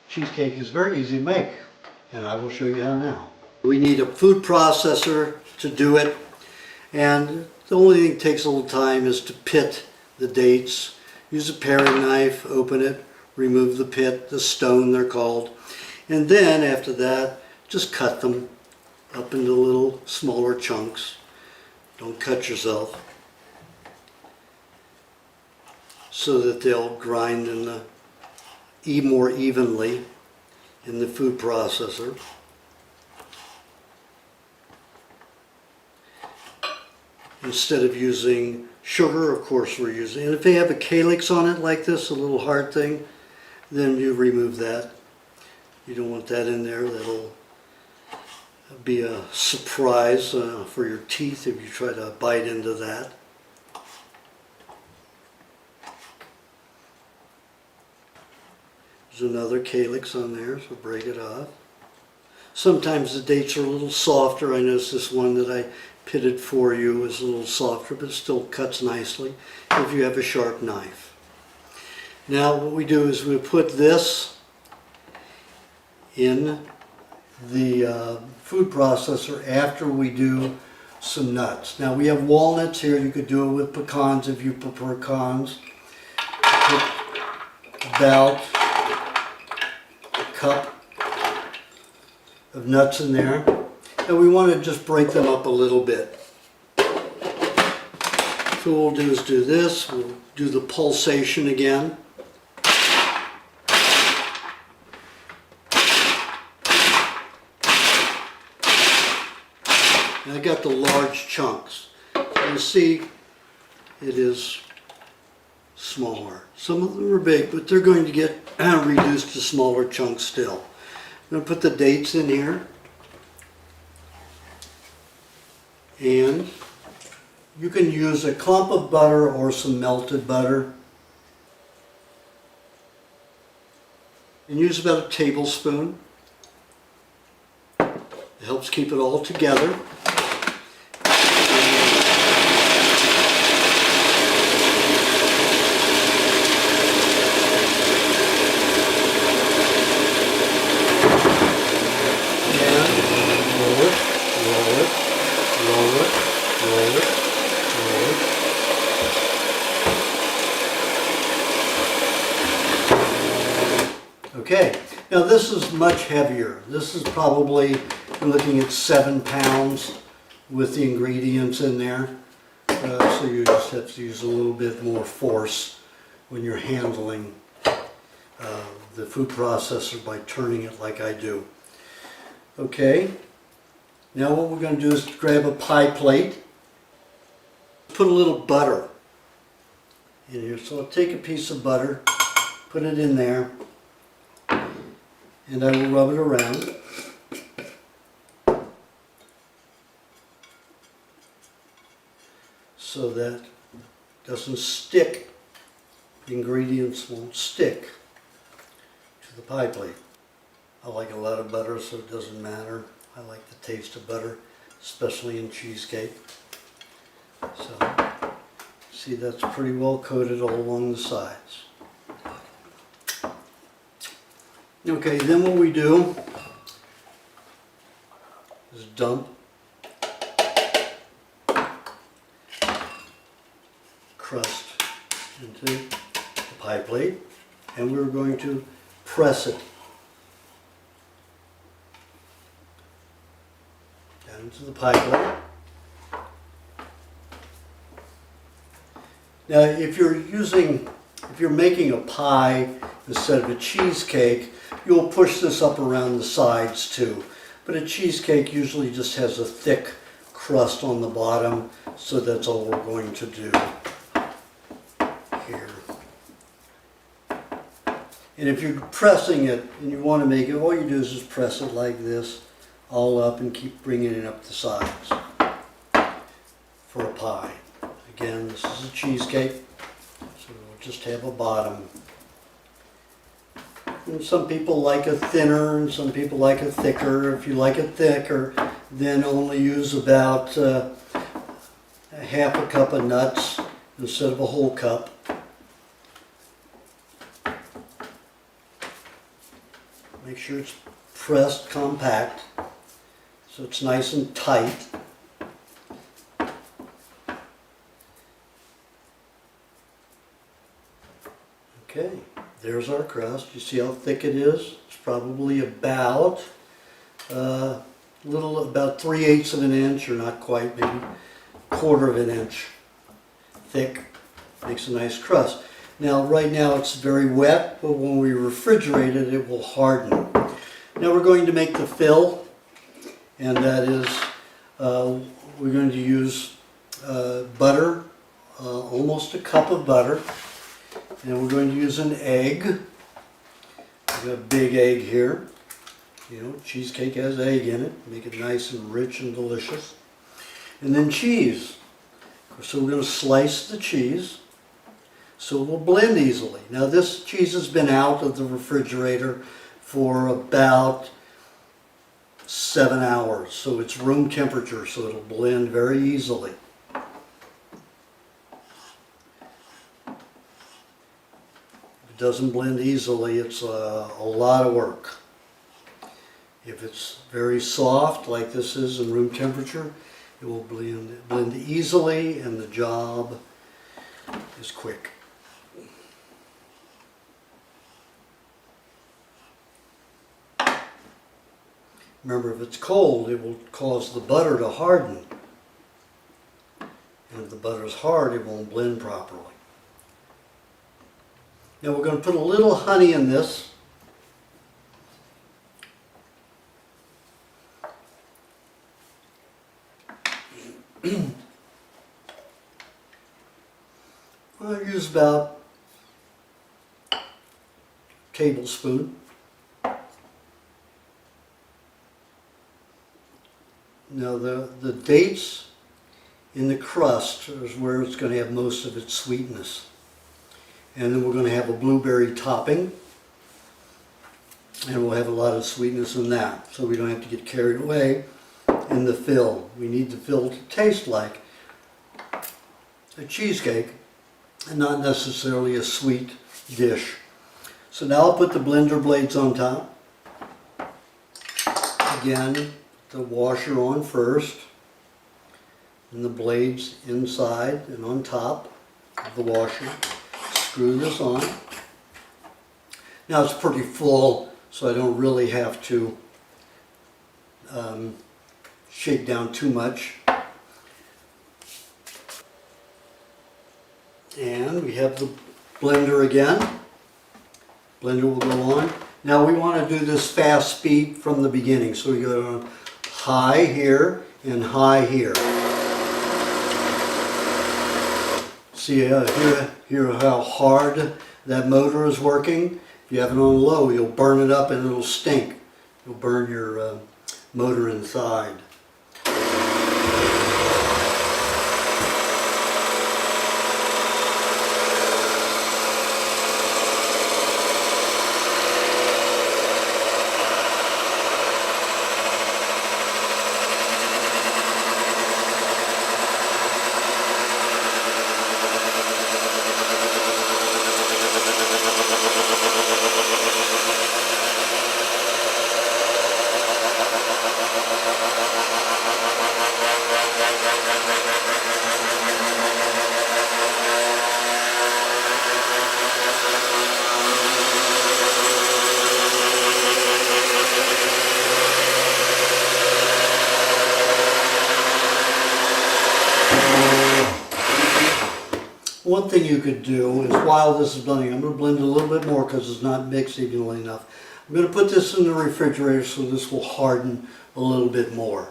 Cheesecake is very easy to make, and I will show you how now. We need a food processor to do it, and the only thing that takes a little time is to pit the dates. Use a paring knife, open it, remove the pit, the stone they're called, and then after that just cut them up into little smaller chunks. Don't cut yourself, so that they'll grind in the more evenly in the food processor. Instead of using sugar, of course we're using, and if they have a calyx on it like this, a little hard thing, then you remove that. You don't want that in there. That'll be a surprise for your teeth if you try to bite into that. There's another calyx on there, so break it off. Sometimes the dates are a little softer. I noticed this one that I pitted for you is a little softer, but it still cuts nicely if you have a sharp knife. Now what we do is we put this in the food processor after we do some nuts. Now we have walnuts here. You could do it with pecans if you prefer pecans. Put about cup of nuts in there, and we want to just break them up a little bit. So what we'll do is do this. We'll do the pulsation again. And I got the large chunks. So you see it is smaller. Some of them are big, but they're going to get reduced to smaller chunks still. I'm going to put the dates in here. And you can use a clump of butter or some melted butter. And use about a tablespoon. It helps keep it all together. Okay, now this is much heavier. This is probably, I'm looking at 7 pounds with the ingredients in there. So you just have to use a little bit more force when you're handling the food processor by turning it like I do. Okay, now what we're going to do is grab a pie plate, put a little butter in here. So I'll take a piece of butter, put it in there, and I will rub it around. So that it doesn't stick, the ingredients won't stick to the pie plate. I like a lot of butter, so it doesn't matter. I like the taste of butter, especially in cheesecake. So, see, that's pretty well coated all along the sides. Okay, then what we do is dump crust into the pie plate, and we're going to press it down into the pie plate. Now if you're making a pie instead of a cheesecake, you'll push this up around the sides too. But a cheesecake usually just has a thick crust on the bottom, so that's all we're going to do here. And if you're pressing it and you want to make it, all you do is just press it like this, all up, and keep bringing it up the sides for a pie. Again, this is a cheesecake, so we'll just have a bottom. And some people like it thinner and some people like it thicker. If you like it thicker, then only use about a half a cup of nuts instead of a whole cup. Make sure it's pressed compact so it's nice and tight. Okay, there's our crust. You see how thick it is? It's probably about about 3/8 of an inch, or not quite, maybe 1/4 of an inch thick. Makes a nice crust. Now, right now it's very wet, but when we refrigerate it, it will harden. Now we're going to make the fill, and that is, we're going to use butter, almost a cup of butter, and we're going to use an egg. I've got a big egg here. You know, cheesecake has egg in it, make it nice and rich and delicious. And then cheese. So we're going to slice the cheese so it will blend easily. Now this cheese has been out of the refrigerator for about 7 hours, so it's room temperature, so it'll blend very easily. If it doesn't blend easily, it's a lot of work. If it's very soft, like this is in room temperature, it will blend easily, and the job is quick. Remember, if it's cold, it will cause the butter to harden. And if the butter is hard, it won't blend properly. Now we're going to put a little honey in this. I'll use about a tablespoon. Now the dates in the crust is where it's going to have most of its sweetness. And then we're going to have a blueberry topping, and we'll have a lot of sweetness in that, so we don't have to get carried away in the fill. We need the fill to taste like a cheesecake and not necessarily a sweet dish. So now I'll put the blender blades on top. Again, the washer on first, and the blades inside and on top of the washer. Screw this on. Now it's pretty full, so I don't really have to shake down too much. And we have the blender again. Blender will go on. Now we want to do this fast speed from the beginning, so we go high here and high here. See hear how hard that motor is working? If you have it on low, you'll burn it up and it'll stink. You'll burn your motor inside. One thing you could do is, while this is blending, I'm going to blend a little bit more because it's not mixed evenly enough. I'm going to put this in the refrigerator so this will harden a little bit more.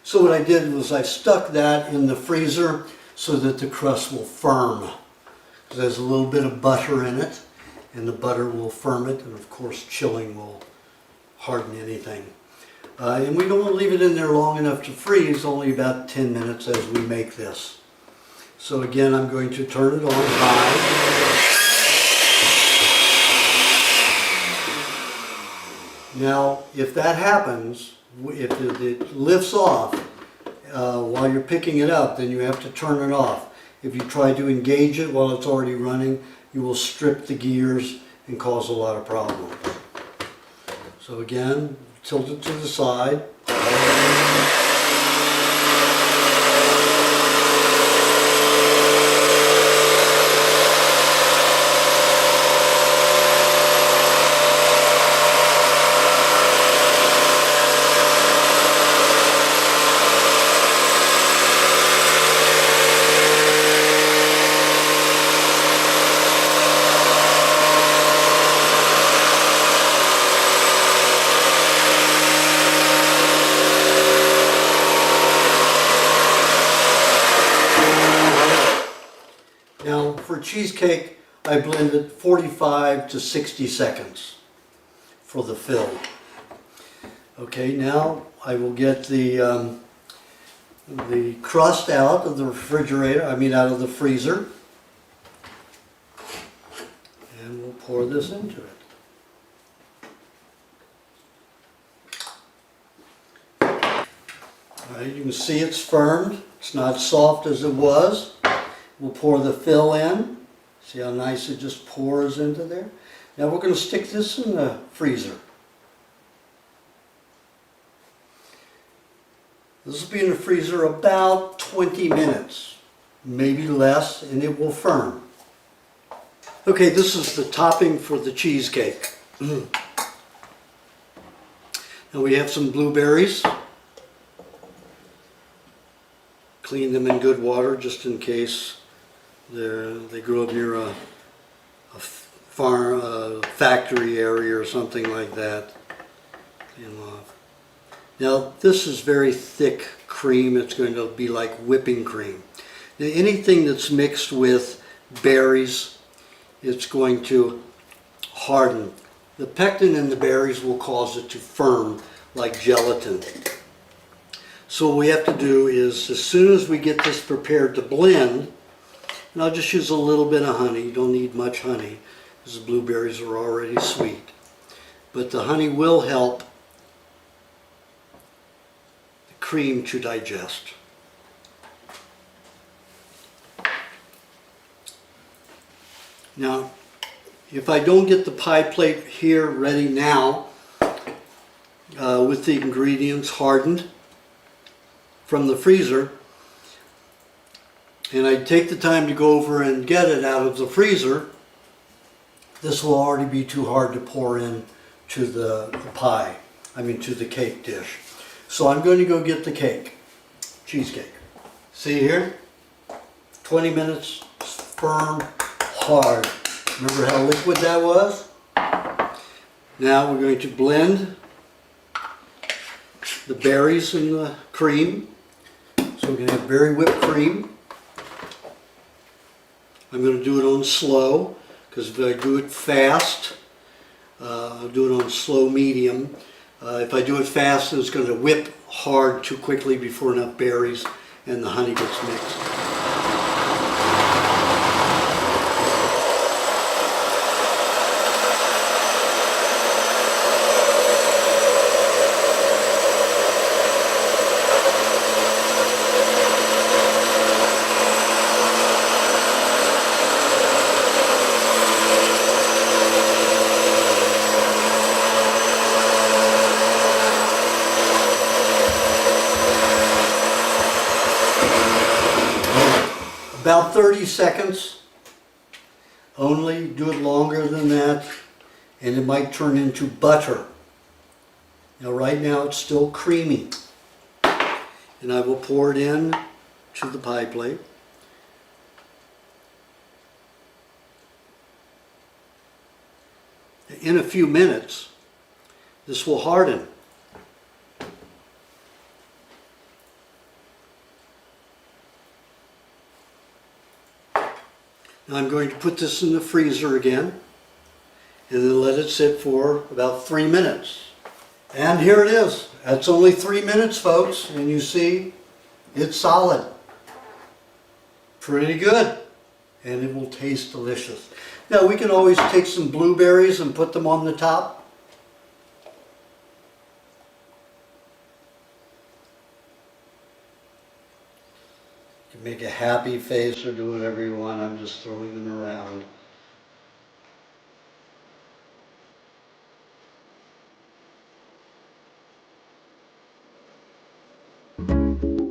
So what I did was I stuck that in the freezer so that the crust will firm. There's a little bit of butter in it, and the butter will firm it, and of course chilling will harden anything. And we don't want to leave it in there long enough to freeze, only about 10 minutes as we make this. So again, I'm going to turn it on high. Now, if that happens, if it lifts off while you're picking it up, then you have to turn it off. If you try to engage it while it's already running, you will strip the gears and cause a lot of problems. So again, tilt it to the side. Now for cheesecake, I blended 45 to 60 seconds for the fill. Okay, now I will get the crust out of the refrigerator, out of the freezer. And we'll pour this into it. All right, you can see it's firmed. It's not soft as it was. We'll pour the fill in. See how nice it just pours into there? Now we're going to stick this in the freezer. This will be in the freezer about 20 minutes, maybe less, and it will firm. Okay, this is the topping for the cheesecake. Now we have some blueberries. Clean them in good water just in case they grew up near a farm, factory area or something like that. Now this is very thick cream. It's going to be like whipping cream. Now, anything that's mixed with berries, it's going to harden. The pectin in the berries will cause it to firm like gelatin. So what we have to do is, as soon as we get this prepared to blend, and I'll just use a little bit of honey. You don't need much honey because the blueberries are already sweet. But the honey will help the cream to digest. Now, if I don't get the pie plate here ready now, with the ingredients hardened from the freezer, and I take the time to go over and get it out of the freezer, this will already be too hard to pour in to the pie, to the cake dish. So I'm going to go get the cake, cheesecake. See here? 20 minutes, firm, hard. Remember how liquid that was? Now we're going to blend the berries and the cream. So we're going to have berry whipped cream. I'm going to do it on slow, because if I do it fast, I'll do it on slow medium. If I do it fast, it's going to whip hard too quickly before enough berries and the honey gets mixed. About 30 seconds only. Do it longer than that and it might turn into butter. Now right now it's still creamy, and I will pour it in to the pie plate. In a few minutes this will harden. Now I'm going to put this in the freezer again and then let it sit for about 3 minutes. And here it is. That's only 3 minutes, folks, and you see it's solid. Pretty good. And it will taste delicious. Now we can always take some blueberries and put them on the top. You can make a happy face or do whatever you want. I'm just throwing them around. it.